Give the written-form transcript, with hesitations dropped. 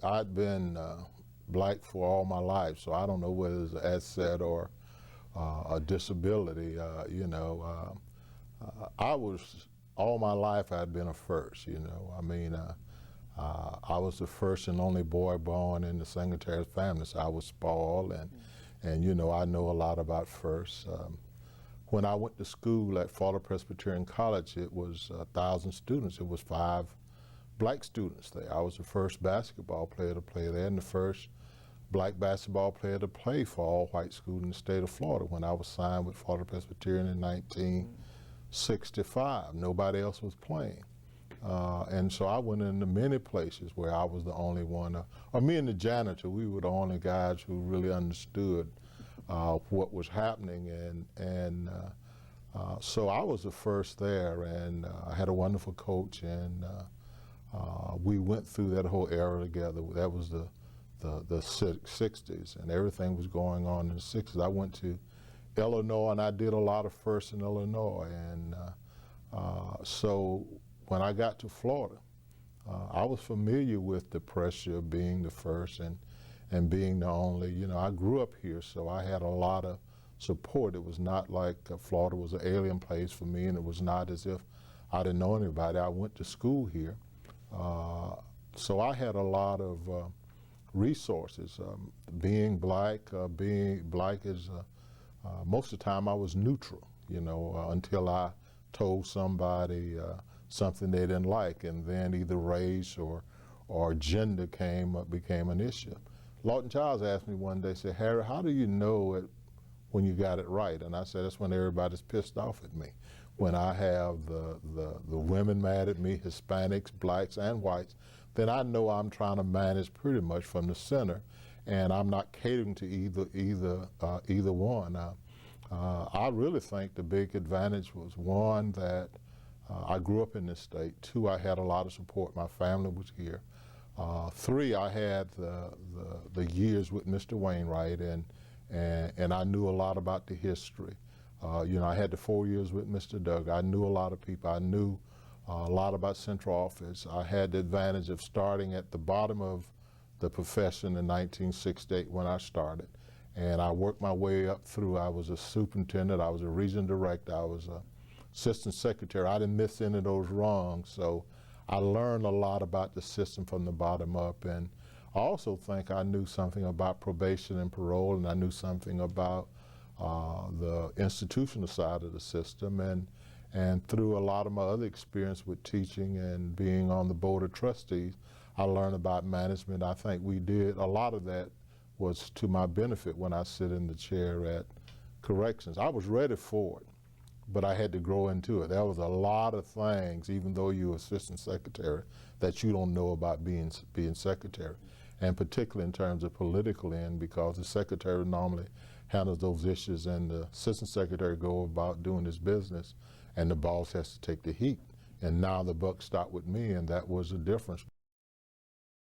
I'd been black for all my life, so I don't know whether it's an asset or a disability. I was, all my life I'd been a first, I mean, I was the first and only boy born in the Singletary family, so I was spoiled, and I know a lot about firsts. When I went to school at Florida Presbyterian College, it was 1,000 students. It was 5 black students there. I was the first basketball player to play there and the first black basketball player to play for all white school in the state of Florida when I was signed with Florida Presbyterian in 1965. Nobody else was playing. And so I went into many places where I was the only one, or me and the janitor, we were the only guys who really understood what was happening, and so I was the first there, and I had a wonderful coach, and we went through that whole era together. That was the 60s, and everything was going on in the 60s. I went to Illinois, and I did a lot of firsts in Illinois, and so when I got to Florida, I was familiar with the pressure of being the first and being the only. I grew up here, so I had a lot of support. It was not like Florida was an alien place for me, and it was not as if I didn't know anybody. I went to school here, so I had a lot of resources. Being black is, most of the time I was neutral, until I told somebody something they didn't like, and then either race or gender became an issue. Lawton Childs asked me one day, said, "Harry, how do you know it when you got it right?" And I said, "That's when everybody's pissed off at me. When I have the women mad at me, Hispanics, blacks, and whites, then I know I'm trying to manage pretty much from the center, and I'm not catering to either one." I really think the big advantage was, one, that I grew up in this state. 2, I had a lot of support. My family was here. 3, I had the years with Mr. Wainwright, and I knew a lot about the history. I had the 4 years with Mr. Doug. I knew a lot of people. I knew a lot about central office. I had the advantage of starting at the bottom of the profession in 1968 when I started, and I worked my way up through. I was a superintendent, I was a region director, I was a assistant secretary. I didn't miss any of those rungs, so I learned a lot about the system from the bottom up, and I also think I knew something about probation and parole, and I knew something about the institutional side of the system, and through a lot of my other experience with teaching and being on the board of trustees, I learned about management. I think we did, a lot of that was to my benefit when I sit in the chair at corrections. I was ready for it, but I had to grow into it. There was a lot of things, even though you're assistant secretary, that you don't know about being secretary, and particularly in terms of political end, because the secretary normally handles those issues and the assistant secretary go about doing his business, and the boss has to take the heat. And now the buck stopped with me, and that was the difference.